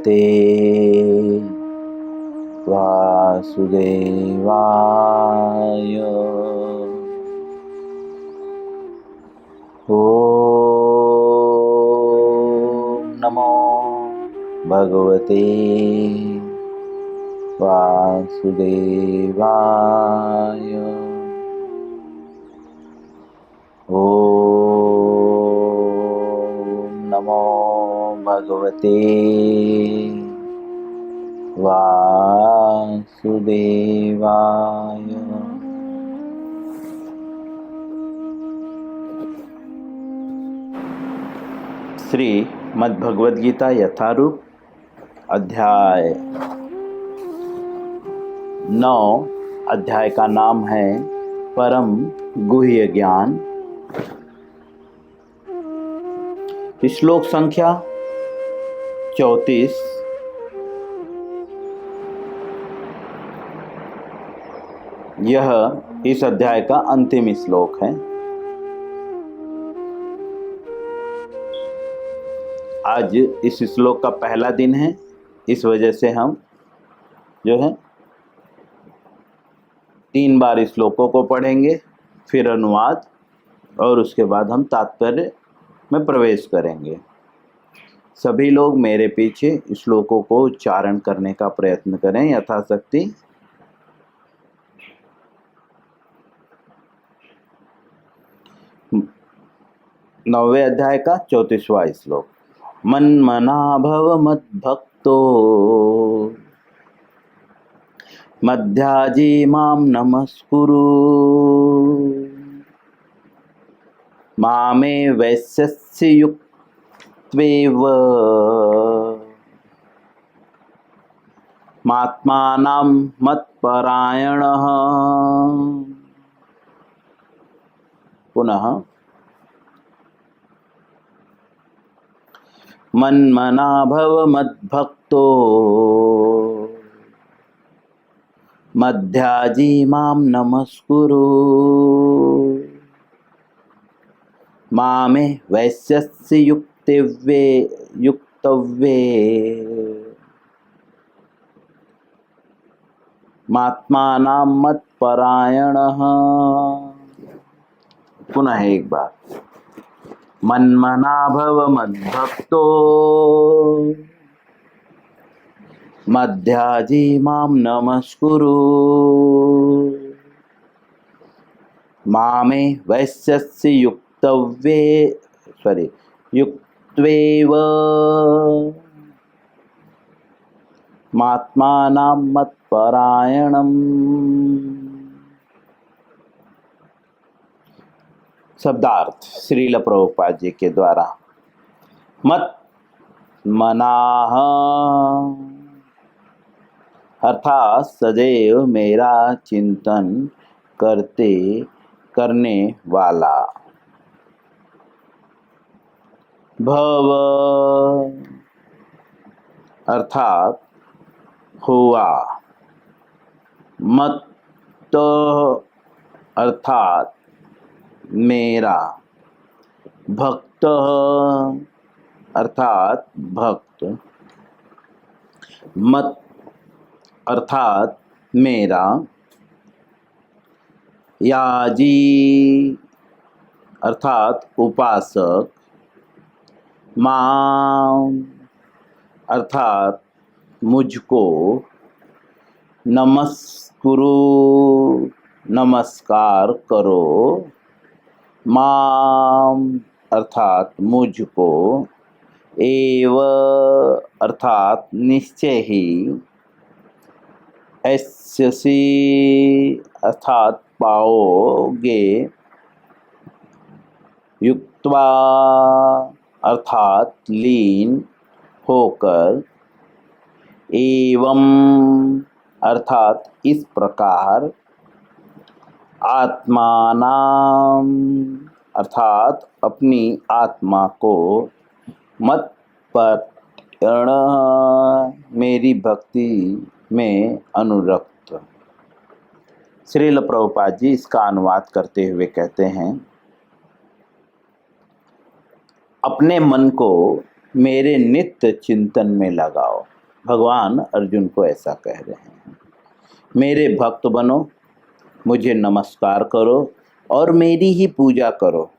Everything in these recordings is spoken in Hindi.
भगवते वासुदेवाय। ओम नमो भगवते वासुदेवाय। ओम नमो भगवते वासुदेवाय। श्री मद्भगवद गीता यथारूप अध्याय 9। अध्याय का नाम है परम गुह्य ज्ञान। श्लोक संख्या 34। यह इस अध्याय का अंतिम श्लोक है। आज इस श्लोक का पहला दिन है, इस वजह से हम जो है 3 बार श्लोकों को पढ़ेंगे, फिर अनुवाद और उसके बाद हम तात्पर्य में प्रवेश करेंगे। सभी लोग मेरे पीछे श्लोकों को उच्चारण करने का प्रयत्न करें यथाशक्ति। नौवें अध्याय का 34वां श्लोक। मन्मना भव मद्भक्तो मध्याजी मां नमस्कुरु मामे वैश्यस्य युक्त्वेव मात्मानां मत्परायणः। पुनः मन्मना भव मद्भक्तो मध्याजी मां नमस्कुरु मामे वैश्यस्य युक्तव्ये मात्मानां मत्परायणः। पुनः एक बार। मन्मना भव मद्भक्तो मध्याजी मां नमस्कुरु मामे वैश्यस्य युक्त्वेव मात्मानां मत्परायणम्। शब्दार्थ श्रील प्रभुपाद जी के द्वारा। मत मनाह अर्थात सदैव मेरा चिंतन करने वाला। भव अर्थात हुआ। मत अर्थात मेरा। भक्त अर्थात भक्त। मत अर्थात मेरा। याजी अर्थात उपासक। मां अर्थात मुझको। नमस्कुरु नमस्कार करो। मां अर्थात मुझको। एव अर्थात निश्चय ही। ऐसी अर्थात पाओगे। युक्त्वा अर्थात लीन होकर। एवं अर्थात इस प्रकार। आत्मानां अर्थात अपनी आत्मा को। मत पर मेरी भक्ति में अनुरक्त। श्रील प्रभुपाद जी इसका अनुवाद करते हुए कहते हैं, अपने मन को मेरे नित्य चिंतन में लगाओ। भगवान अर्जुन को ऐसा कह रहे हैं, मेरे भक्त बनो, मुझे नमस्कार करो और मेरी ही पूजा करो।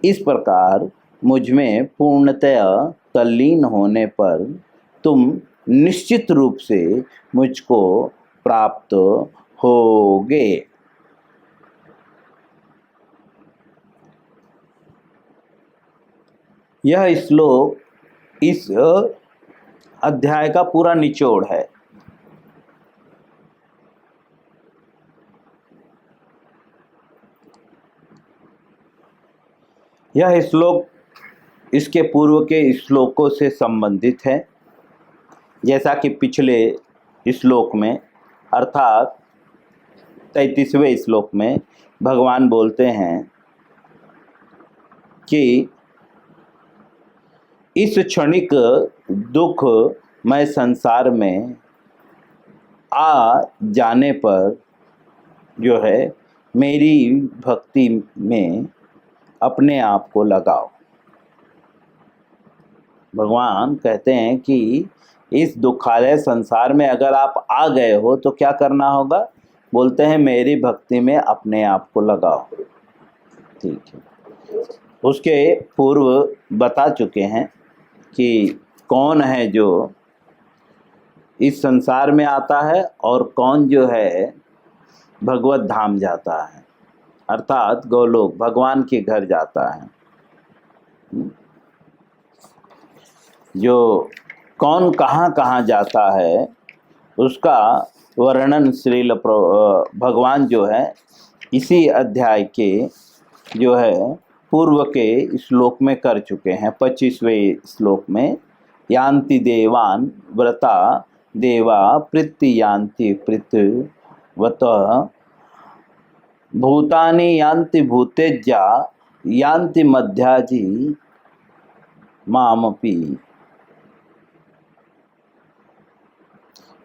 इस प्रकार मुझ में पूर्णतया तल्लीन होने पर तुम निश्चित रूप से मुझको प्राप्त होगे। यह श्लोक इस अध्याय का पूरा निचोड़ है। यह श्लोक इसके पूर्व के श्लोकों से संबंधित है। जैसा कि पिछले श्लोक में अर्थात 33वें श्लोक में भगवान बोलते हैं कि इस क्षणिक दुख मैं संसार में आ जाने पर जो है मेरी भक्ति में अपने आप को लगाओ। भगवान कहते हैं कि इस दुखालय संसार में अगर आप आ गए हो तो क्या करना होगा? बोलते हैं मेरी भक्ति में अपने आप को लगाओ। ठीक है, उसके पूर्व बता चुके हैं कि कौन है जो इस संसार में आता है और कौन जो है भगवत धाम जाता है, अर्थात गोलोक भगवान के घर जाता है। जो कौन कहाँ कहाँ जाता है उसका वर्णन श्रील भगवान जो है इसी अध्याय के जो है पूर्व के श्लोक में कर चुके हैं। 25वें श्लोक में यान्ति देवान व्रता देवा प्रीति यान्ति प्रीतिवत भूतानि यान्ति भूतेज्या यान्ति मध्याजी मामपि।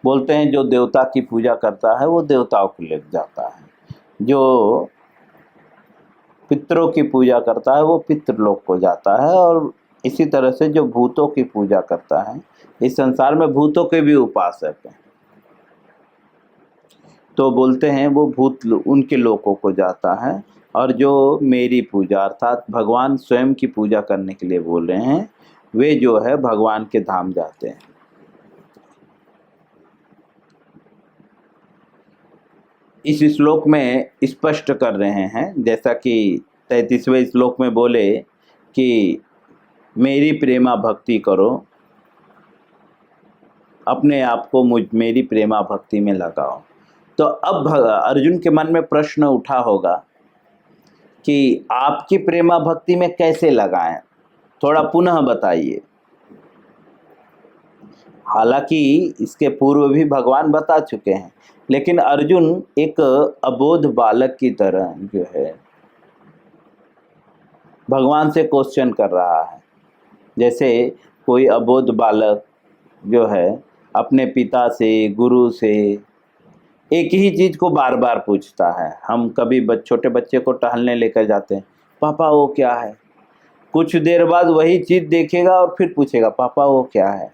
बोलते हैं जो देवता की पूजा करता है वो देवताओं को ले जाता है, जो पितरों की पूजा करता है वो पितृलोक को जाता है, और इसी तरह से जो भूतों की पूजा करता है, इस संसार में भूतों के भी उपासक हैं, तो बोलते हैं वो भूत उनके लोकों को जाता है। और जो मेरी पूजा अर्थात भगवान स्वयं की पूजा करने के लिए बोल रहे हैं वे जो है भगवान के धाम जाते हैं। इस श्लोक में स्पष्ट कर रहे हैं, जैसा कि 33वें श्लोक में बोले कि मेरी प्रेमा भक्ति करो, अपने आप को मेरी प्रेमा भक्ति में लगाओ। तो अब अर्जुन के मन में प्रश्न उठा होगा कि आपकी प्रेमा भक्ति में कैसे लगाएं, थोड़ा पुनः बताइए। हालांकि इसके पूर्व भी भगवान बता चुके हैं, लेकिन अर्जुन एक अबोध बालक की तरह जो है भगवान से क्वेश्चन कर रहा है। जैसे कोई अबोध बालक जो है अपने पिता से गुरु से एक ही चीज़ को बार बार पूछता है। हम कभी छोटे बच्चे को टहलने लेकर जाते हैं, पापा वो क्या है? कुछ देर बाद वही चीज़ देखेगा और फिर पूछेगा पापा वो क्या है।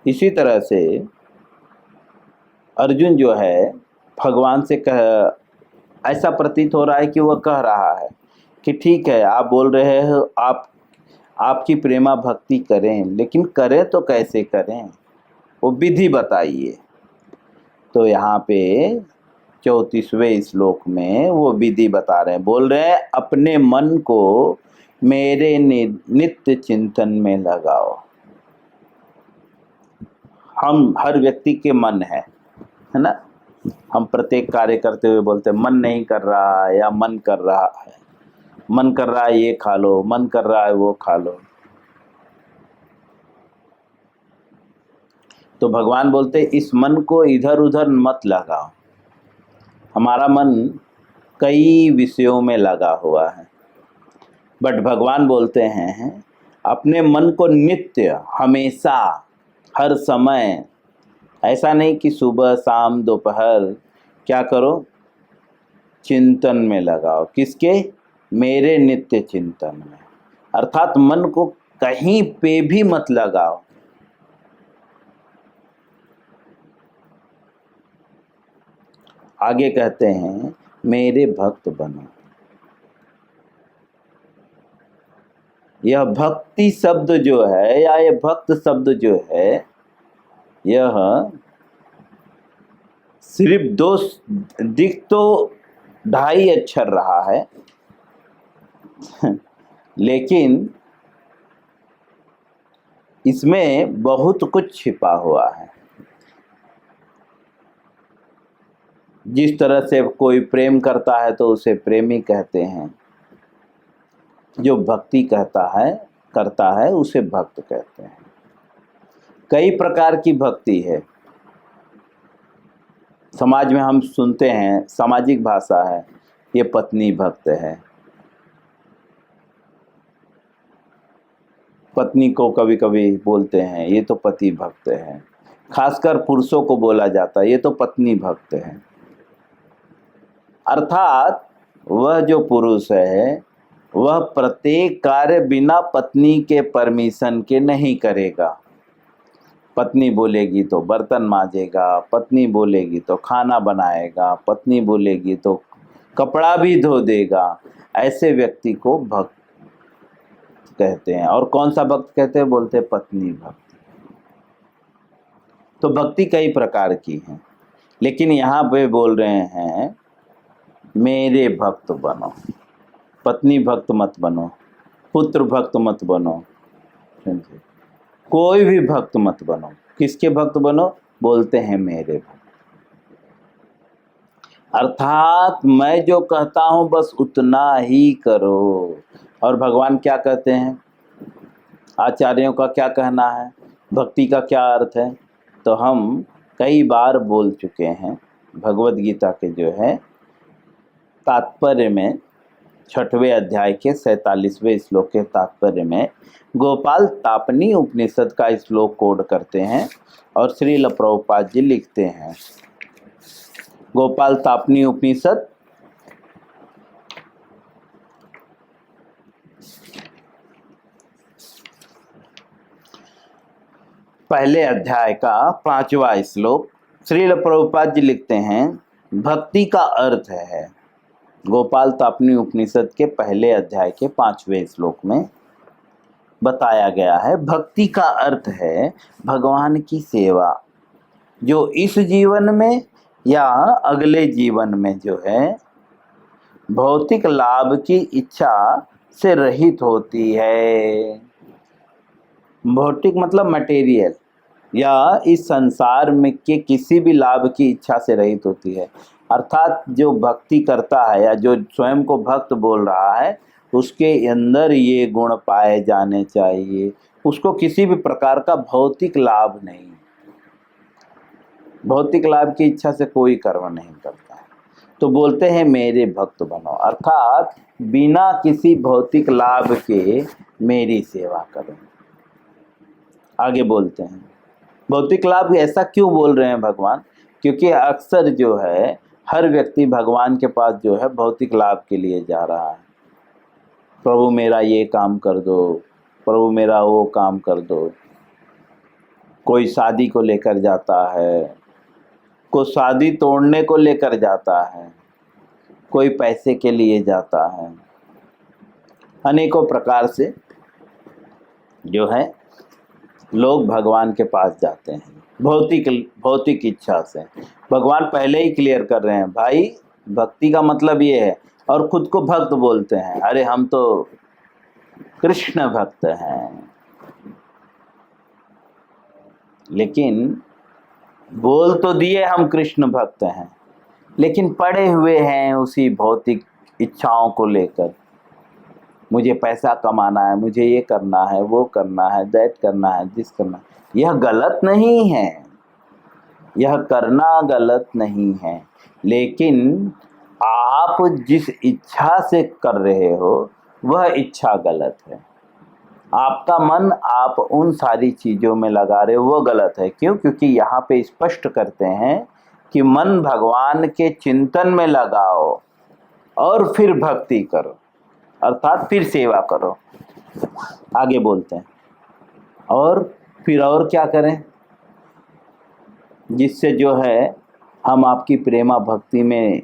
इसी तरह से अर्जुन जो है भगवान से ऐसा प्रतीत हो रहा है कि वह कह रहा है कि ठीक है आप बोल रहे हो आपकी प्रेमा भक्ति करें, लेकिन करें तो कैसे करें, वो विधि बताइए। तो यहाँ पे 34वें श्लोक में वो विधि बता रहे हैं, बोल रहे हैं अपने मन को मेरे नित्य चिंतन में लगाओ। हम हर व्यक्ति के मन है ना, हम प्रत्येक कार्य करते हुए बोलते हैं मन नहीं कर रहा है या मन कर रहा है, मन कर रहा है ये खा लो, मन कर रहा है वो खा लो। तो भगवान बोलते इस मन को इधर उधर मत लगाओ। हमारा मन कई विषयों में लगा हुआ है, बट भगवान बोलते हैं अपने मन को नित्य हमेशा हर समय, ऐसा नहीं कि सुबह शाम दोपहर, क्या करो चिंतन में लगाओ। किसके? मेरे नित्य चिंतन में। अर्थात मन को कहीं पे भी मत लगाओ, आगे कहते हैं मेरे भक्त बनो। यह भक्ति शब्द जो है या ये भक्त शब्द जो है, यह सिर्फ दो दिख तो 2.5 अक्षर रहा है लेकिन इसमें बहुत कुछ छिपा हुआ है। जिस तरह से कोई प्रेम करता है तो उसे प्रेमी कहते हैं, जो भक्ति करता है उसे भक्त कहते हैं। कई प्रकार की भक्ति है, समाज में हम सुनते हैं, सामाजिक भाषा है, ये पत्नी भक्त है। पत्नी को कभी कभी बोलते हैं ये तो पति भक्त है, खासकर पुरुषों को बोला जाता है ये तो पत्नी भक्त है। अर्थात वह जो पुरुष है वह प्रत्येक कार्य बिना पत्नी के परमिशन के नहीं करेगा। पत्नी बोलेगी तो बर्तन मांजेगा, पत्नी बोलेगी तो खाना बनाएगा, पत्नी बोलेगी तो कपड़ा भी धो देगा। ऐसे व्यक्ति को भक्त कहते हैं। और कौन सा भक्त कहते हैं? बोलते हैं पत्नी भक्ति। तो भक्ति कई प्रकार की है, लेकिन यहाँ पे बोल रहे हैं मेरे भक्त बनो। पत्नी भक्त मत बनो, पुत्र भक्त मत बनो, कोई भी भक्त मत बनो। किसके भक्त बनो? बोलते हैं मेरे भक्त। अर्थात मैं जो कहता हूं बस उतना ही करो। और भगवान क्या कहते हैं? आचार्यों का क्या कहना है? भक्ति का क्या अर्थ है? तो हम कई बार बोल चुके हैं। भगवद गीता के जो है तात्पर्य में 6वें अध्याय के 47वें श्लोक के तात्पर्य में गोपाल तापनी उपनिषद का श्लोक कोड करते हैं और श्रील प्रभुपाद जी लिखते हैं। गोपाल तापनी उपनिषद पहले अध्याय का 5वां श्लोक श्रील प्रभुपाद जी लिखते हैं भक्ति का अर्थ है। गोपाल तापनी उपनिषद के पहले अध्याय के 5वें श्लोक में बताया गया है भक्ति का अर्थ है भगवान की सेवा, जो इस जीवन में या अगले जीवन में जो है भौतिक लाभ की इच्छा से रहित होती है। भौतिक मतलब मटेरियल, या इस संसार में के किसी भी लाभ की इच्छा से रहित होती है। अर्थात जो भक्ति करता है या जो स्वयं को भक्त बोल रहा है उसके अंदर ये गुण पाए जाने चाहिए। उसको किसी भी प्रकार का भौतिक लाभ नहीं, भौतिक लाभ की इच्छा से कोई कर्म नहीं करता है। तो बोलते हैं मेरे भक्त बनो, अर्थात बिना किसी भौतिक लाभ के मेरी सेवा करो। आगे बोलते हैं भौतिक लाभ ऐसा क्यों बोल रहे हैं भगवान? क्योंकि अक्सर जो है हर व्यक्ति भगवान के पास जो है भौतिक लाभ के लिए जा रहा है। प्रभु मेरा ये काम कर दो, प्रभु मेरा वो काम कर दो। कोई शादी को लेकर जाता है, कोई शादी तोड़ने को लेकर जाता है, कोई पैसे के लिए जाता है। अनेकों प्रकार से जो है लोग भगवान के पास जाते हैं भौतिक इच्छा से। भगवान पहले ही क्लियर कर रहे हैं भाई भक्ति का मतलब ये है, और खुद को भक्त बोलते हैं। अरे हम तो कृष्ण भक्त हैं, लेकिन बोल तो दिए हम कृष्ण भक्त हैं, लेकिन पड़े हुए हैं उसी भौतिक इच्छाओं को लेकर। मुझे पैसा कमाना है, मुझे ये करना है, वो करना है, दैट करना है, दिस करना है। यह गलत नहीं है, यह करना गलत नहीं है, लेकिन आप जिस इच्छा से कर रहे हो वह इच्छा गलत है। आपका मन आप उन सारी चीज़ों में लगा रहे हो, वो गलत है। क्यों? क्योंकि यहाँ पे स्पष्ट करते हैं कि मन भगवान के चिंतन में लगाओ और फिर भक्ति करो, अर्थात फिर सेवा करो। आगे बोलते हैं और फिर और क्या करें जिससे जो है हम आपकी प्रेमा भक्ति में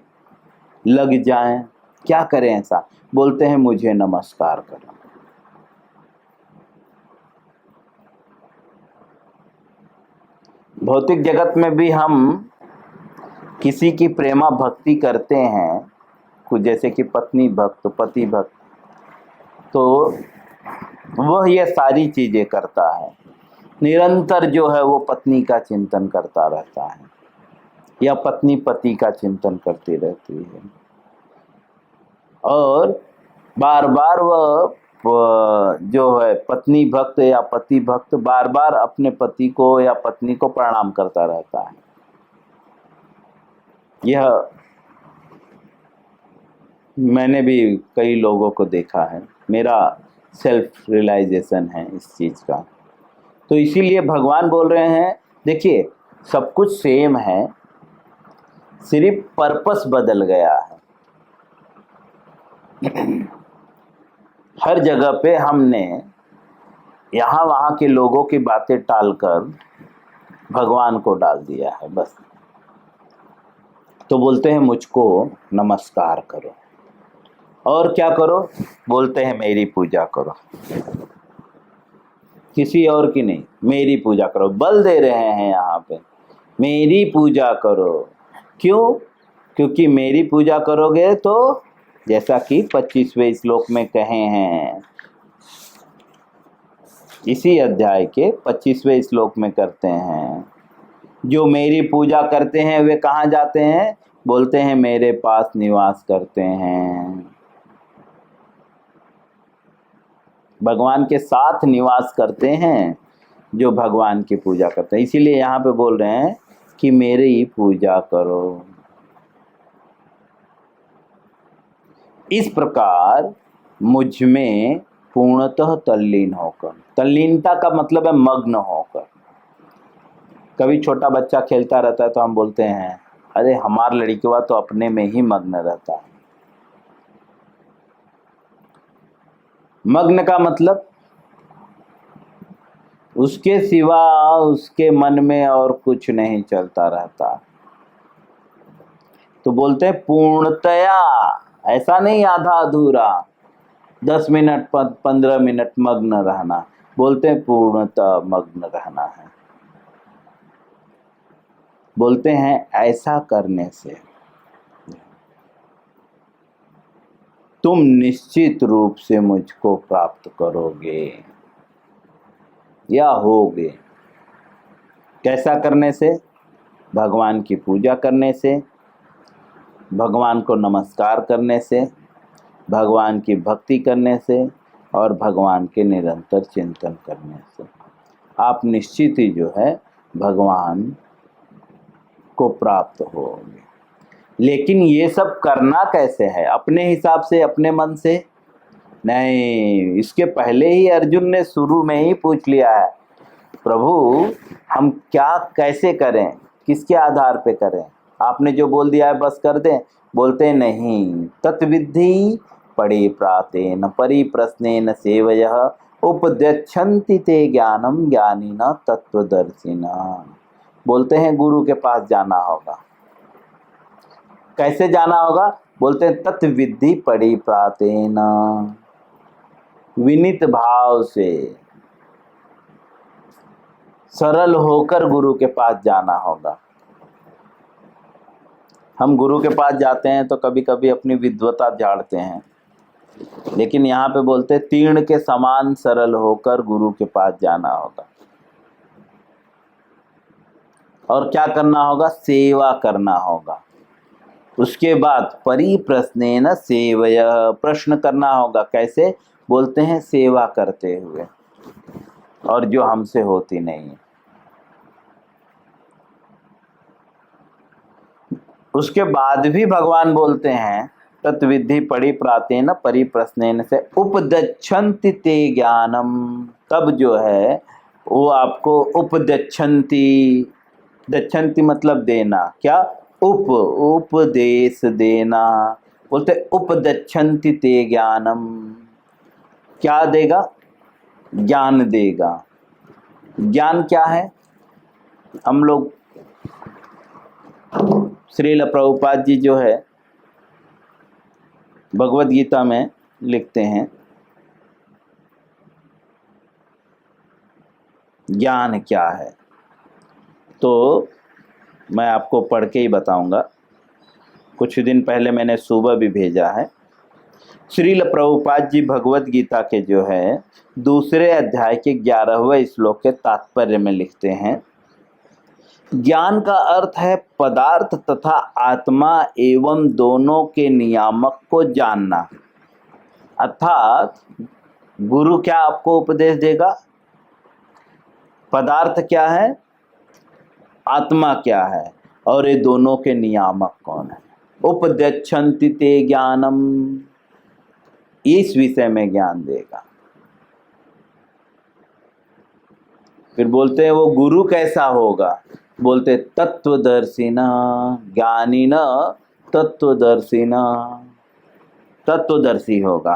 लग जाएं, क्या करें ऐसा? बोलते हैं मुझे नमस्कार करो। भौतिक जगत में भी हम किसी की प्रेमा भक्ति करते हैं, कुछ जैसे कि पत्नी भक्त, पति भक्त, तो वह ये सारी चीजें करता है, निरंतर जो है वो पत्नी का चिंतन करता रहता है, या पत्नी पति का चिंतन करती रहती है, और बार बार वह जो है पत्नी भक्त या पति भक्त बार बार अपने पति को या पत्नी को प्रणाम करता रहता है। यह मैंने भी कई लोगों को देखा है, मेरा सेल्फ रियलाइजेशन है इस चीज़ का। तो इसीलिए भगवान बोल रहे हैं, देखिए सब कुछ सेम है, सिर्फ पर्पस बदल गया है। हर जगह पे हमने यहाँ वहाँ के लोगों की बातें टालकर भगवान को डाल दिया है बस। तो बोलते हैं मुझको नमस्कार करो, और क्या करो? बोलते हैं मेरी पूजा करो, किसी और की नहीं, मेरी पूजा करो। बल दे रहे हैं यहाँ पे, मेरी पूजा करो। क्यों? क्योंकि मेरी पूजा करोगे तो जैसा कि 25वें श्लोक में कहे हैं, इसी अध्याय के 25वें श्लोक में करते हैं, जो मेरी पूजा करते हैं वे कहाँ जाते हैं? बोलते हैं मेरे पास निवास करते हैं, भगवान के साथ निवास करते हैं जो भगवान की पूजा करते हैं। इसीलिए यहाँ पे बोल रहे हैं कि मेरी पूजा करो। इस प्रकार मुझ में पूर्णतः तल्लीन होकर, तल्लीनता का मतलब है मग्न होकर। कभी छोटा बच्चा खेलता रहता है तो हम बोलते हैं अरे हमारा लड़किया तो अपने में ही मग्न रहता है। मग्न का मतलब उसके सिवा उसके मन में और कुछ नहीं चलता रहता। तो बोलते हैं पूर्णतया, ऐसा नहीं आधा अधूरा, 10 मिनट 15 मिनट मग्न रहना, बोलते हैं पूर्णतः मग्न रहना है। बोलते हैं ऐसा करने से तुम निश्चित रूप से मुझको प्राप्त करोगे या होगे। कैसा करने से? भगवान की पूजा करने से, भगवान को नमस्कार करने से, भगवान की भक्ति करने से, और भगवान के निरंतर चिंतन करने से आप निश्चित ही जो है भगवान को प्राप्त होंगे। लेकिन ये सब करना कैसे है? अपने हिसाब से, अपने मन से नहीं। इसके पहले ही अर्जुन ने शुरू में ही पूछ लिया है, प्रभु हम क्या कैसे करें, किसके आधार पे करें? आपने जो बोल दिया है बस कर दें। बोलते नहीं, तत्विद्धि परिप्रातेन परिप्रश्नेन सेवयः उपदेच्छन्ति ते ज्ञानम ज्ञानिनः तत्वदर्शिनः। बोलते हैं गुरु के पास जाना होगा। कैसे जाना होगा? बोलते हैं तत्विद्धि परिप्रातेन, विनीत भाव से, सरल होकर गुरु के पास जाना होगा। हम गुरु के पास जाते हैं तो कभी कभी अपनी विद्वता झाड़ते हैं, लेकिन यहाँ पे बोलते हैं तीर्ण के समान सरल होकर गुरु के पास जाना होगा। और क्या करना होगा? सेवा करना होगा। उसके बाद परिप्रश्नेन सेवयः, प्रश्न करना होगा। कैसे? बोलते हैं सेवा करते हुए, और जो हमसे होती नहीं है। उसके बाद भी भगवान बोलते हैं तत्विद्धि परिप्रातेन परिप्रश्नेन से उपदच्छन्ति ते ज्ञानम। तब जो है वो आपको उपदच्छन्ति, दच्छन्ति मतलब देना, क्या? उपदेश देना। बोलते उपदच्छन्ति ते ज्ञानम, क्या देगा? ज्ञान देगा। ज्ञान क्या है? हम लोग श्रील प्रभुपाद जी जो है भगवद गीता में लिखते हैं, ज्ञान क्या है। तो मैं आपको पढ़ के ही बताऊंगा। कुछ दिन पहले मैंने सुबह भी भेजा है। श्रील प्रभुपाद जी भगवद गीता के जो है दूसरे अध्याय के 11वें श्लोक के तात्पर्य में लिखते हैं, ज्ञान का अर्थ है पदार्थ तथा आत्मा एवं दोनों के नियामक को जानना। अर्थात गुरु क्या आपको उपदेश देगा, पदार्थ क्या है, आत्मा क्या है, और ये दोनों के नियामक कौन है। उपदेक्षन्ति ते ज्ञानम, इस विषय में ज्ञान देगा। फिर बोलते हैं वो गुरु कैसा होगा, बोलते तत्वदर्शिना ज्ञानिना तत्वदर्शिना, तत्वदर्शी होगा।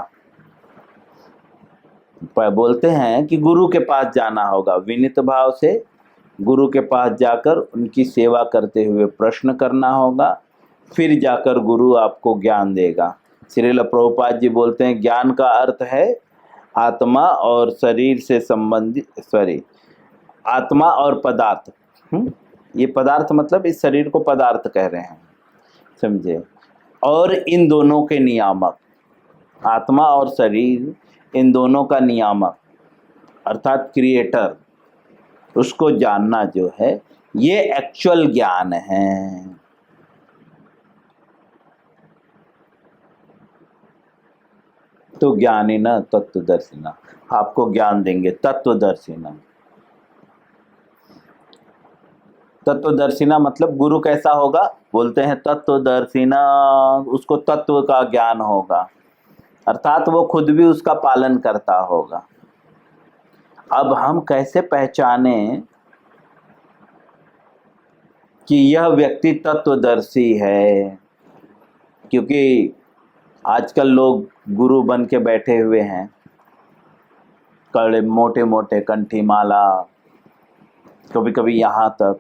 पर बोलते हैं कि गुरु के पास जाना होगा, विनीत भाव से गुरु के पास जाकर उनकी सेवा करते हुए प्रश्न करना होगा, फिर जाकर गुरु आपको ज्ञान देगा। श्रील प्रभुपाद जी बोलते हैं ज्ञान का अर्थ है आत्मा और शरीर से संबंधित, आत्मा और पदार्थ। ये पदार्थ मतलब इस शरीर को पदार्थ कह रहे हैं, समझे। और इन दोनों के नियामक, आत्मा और शरीर इन दोनों का नियामक अर्थात क्रिएटर, उसको जानना जो है ये एक्चुअल ज्ञान है। तो ज्ञानिना तत्वदर्शिना, आपको ज्ञान देंगे तत्वदर्शिना। तत्वदर्शिना मतलब गुरु कैसा होगा, बोलते हैं तत्वदर्शिना, उसको तत्व का ज्ञान होगा, अर्थात वो खुद भी उसका पालन करता होगा। अब हम कैसे पहचाने कि यह व्यक्ति तत्वदर्शी है, क्योंकि आजकल लोग गुरु बन के बैठे हुए हैं, कड़े मोटे मोटे कंठी माला, कभी कभी यहाँ तक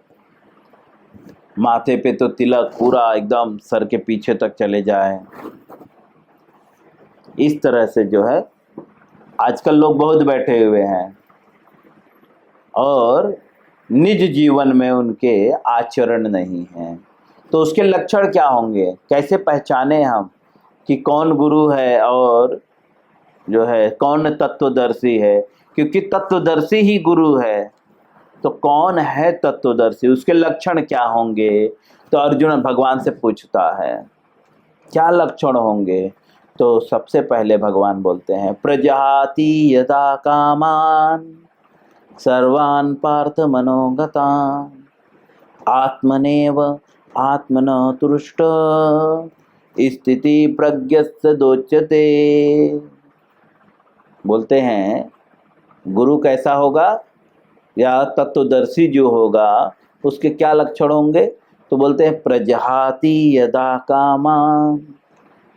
माथे पे तो तिलक पूरा एकदम सर के पीछे तक चले जाए। इस तरह से जो है आजकल लोग बहुत बैठे हुए हैं और निज जीवन में उनके आचरण नहीं हैं। तो उसके लक्षण क्या होंगे, कैसे पहचाने हम कि कौन गुरु है और जो है कौन तत्वदर्शी है, क्योंकि तत्वदर्शी ही गुरु है। तो कौन है तत्वदर्शी, उसके लक्षण क्या होंगे। तो अर्जुन भगवान से पूछता है क्या लक्षण होंगे। तो सबसे पहले भगवान बोलते हैं प्रजाति यदा कामान सर्वान् पार्थ मनोगतान् आत्मनेव आत्मन तुष्ट स्थिति प्रज्ञस्य दोच्यते। बोलते हैं गुरु कैसा होगा या तत्वदर्शी जो होगा उसके क्या लक्षण होंगे। तो बोलते हैं प्रजाति यदा कामान,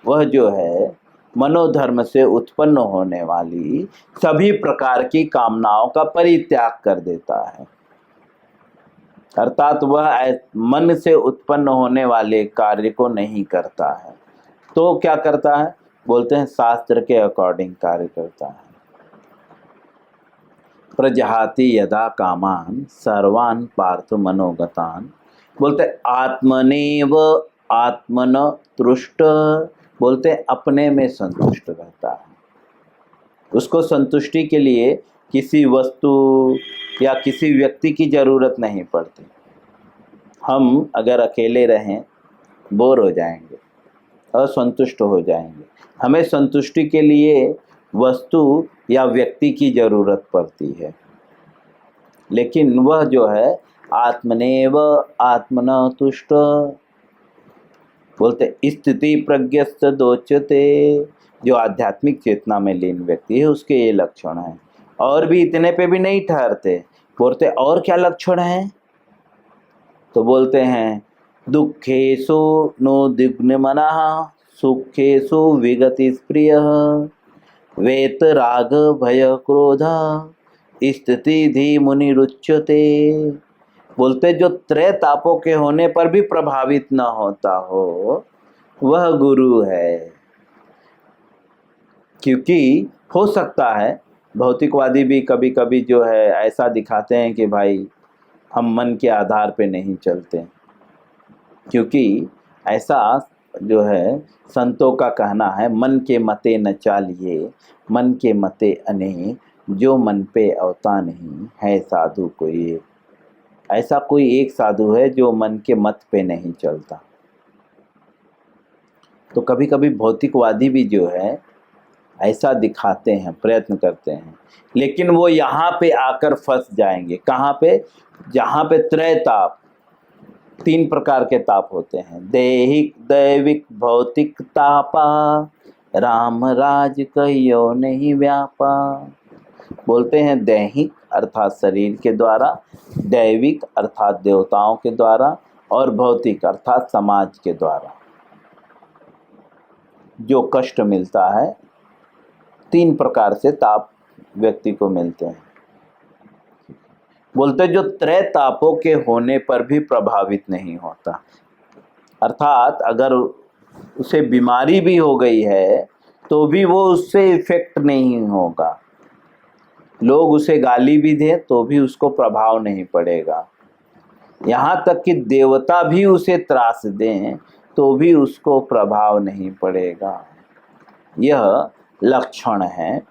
वह जो है मनोधर्म से उत्पन्न होने वाली सभी प्रकार की कामनाओं का परित्याग कर देता है, अर्थात वह मन से उत्पन्न होने वाले कार्य को नहीं करता है। तो क्या करता है, बोलते हैं शास्त्र के अकॉर्डिंग कार्य करता है। प्रजहाति यदा कामान सर्वान् पार्थ मनोगतान्, बोलते आत्मनेव आत्मन तुष्ट, बोलते अपने में संतुष्ट रहता है। उसको संतुष्टि के लिए किसी वस्तु या किसी व्यक्ति की ज़रूरत नहीं पड़ती। हम अगर अकेले रहें बोर हो जाएंगे, असंतुष्ट हो जाएंगे। हमें संतुष्टि के लिए वस्तु या व्यक्ति की ज़रूरत पड़ती है, लेकिन वह जो है आत्मनेव आत्मना तुष्ट, बोलते स्थिति प्रज्ञस्य दोच्यते, जो आध्यात्मिक चेतना में लीन व्यक्ति है उसके ये लक्षण हैं। और भी इतने पे भी नहीं ठहरते, बोलते और क्या लक्षण हैं। तो बोलते हैं दुखेषु नुद्विग्न मनः सुखेषु विगति प्रियः वेत राग भय क्रोध स्थिति धी मुनिरुच्यते। बोलते जो त्रय तापों के होने पर भी प्रभावित न होता हो वह गुरु है। क्योंकि हो सकता है भौतिकवादी भी कभी कभी जो है ऐसा दिखाते हैं कि भाई हम मन के आधार पे नहीं चलते, क्योंकि ऐसा जो है संतों का कहना है, मन के मते न चालिए मन के मते अने, जो मन पे अवता नहीं है साधु कोई। ऐसा कोई एक साधु है जो मन के मत पे नहीं चलता। तो कभी कभी भौतिकवादी भी जो है ऐसा दिखाते हैं, प्रयत्न करते हैं, लेकिन वो यहाँ पे आकर फंस जाएंगे। कहाँ पे? जहाँ पे त्रय ताप, 3 प्रकार के ताप होते हैं, दैहिक दैविक भौतिक तापा, राम राज कहियो नहीं व्यापा। बोलते हैं दैहिक अर्थात शरीर के द्वारा, दैविक अर्थात देवताओं के द्वारा, और भौतिक अर्थात समाज के द्वारा जो कष्ट मिलता है। 3 प्रकार से ताप व्यक्ति को मिलते हैं। बोलते जो त्रय तापों के होने पर भी प्रभावित नहीं होता, अर्थात अगर उसे बीमारी भी हो गई है तो भी वो उससे इफेक्ट नहीं होगा। लोग उसे गाली भी दें तो भी उसको प्रभाव नहीं पड़ेगा। यहाँ तक कि देवता भी उसे त्रास दें तो भी उसको प्रभाव नहीं पड़ेगा। यह लक्षण है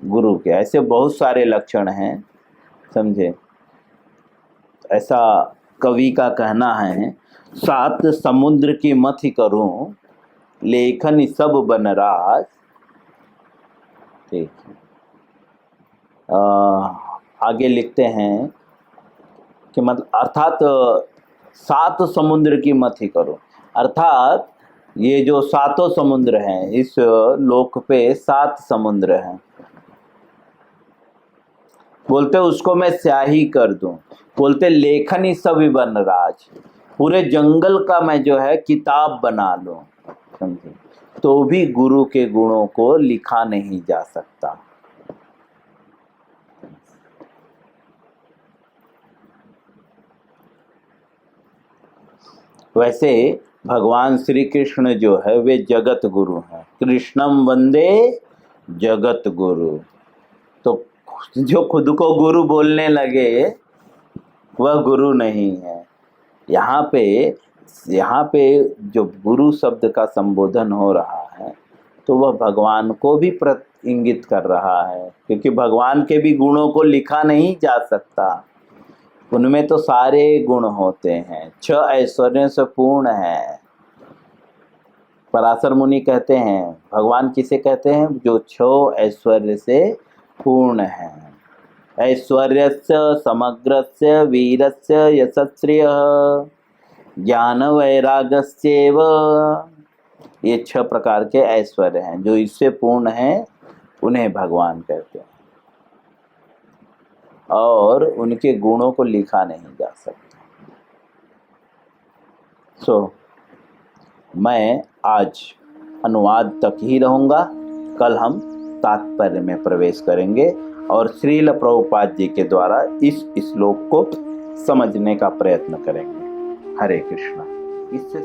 गुरु के। ऐसे बहुत सारे लक्षण हैं, समझे। ऐसा कवि का कहना है, 7 समुद्र की मथि करूं लेखन सब बनराज। ठीक, आगे लिखते हैं कि मतलब अर्थात 7 समुद्र की मथि करो, अर्थात ये जो 7 समुद्र हैं, इस लोक पे 7 समुद्र हैं। बोलते उसको मैं स्याही कर दूं। बोलते लेखन ही सब बनराज, पूरे जंगल का मैं जो है किताब बना लूं, समझे, तो भी गुरु के गुणों को लिखा नहीं जा सकता। वैसे भगवान श्री कृष्ण जो है वे जगत गुरु हैं। कृष्णम वंदे जगत गुरु। तो जो खुद को गुरु बोलने लगे वह गुरु नहीं है। यहाँ पे जो गुरु शब्द का संबोधन हो रहा है तो वह भगवान को भी इंगित कर रहा है, क्योंकि भगवान के भी गुणों को लिखा नहीं जा सकता। उनमें तो सारे गुण होते हैं, 6 ऐश्वर्यों से पूर्ण है। पराशर मुनि कहते हैं, भगवान किसे कहते हैं? जो 6 ऐश्वर्य से पूर्ण है। ऐश्वर्यस्य समग्रस्य वीरस्य यशस्श्रिय ज्ञान वैराग्यस्यैव। ये 6 प्रकार के ऐश्वर्य हैं, जो इससे पूर्ण हैं उन्हें भगवान कहते हैं, और उनके गुणों को लिखा नहीं जा सकता। मैं आज अनुवाद तक ही रहूँगा। कल हम तात्पर्य में प्रवेश करेंगे और श्रील प्रभुपाद जी के द्वारा इस श्लोक को समझने का प्रयत्न करेंगे। हरे कृष्णा। इससे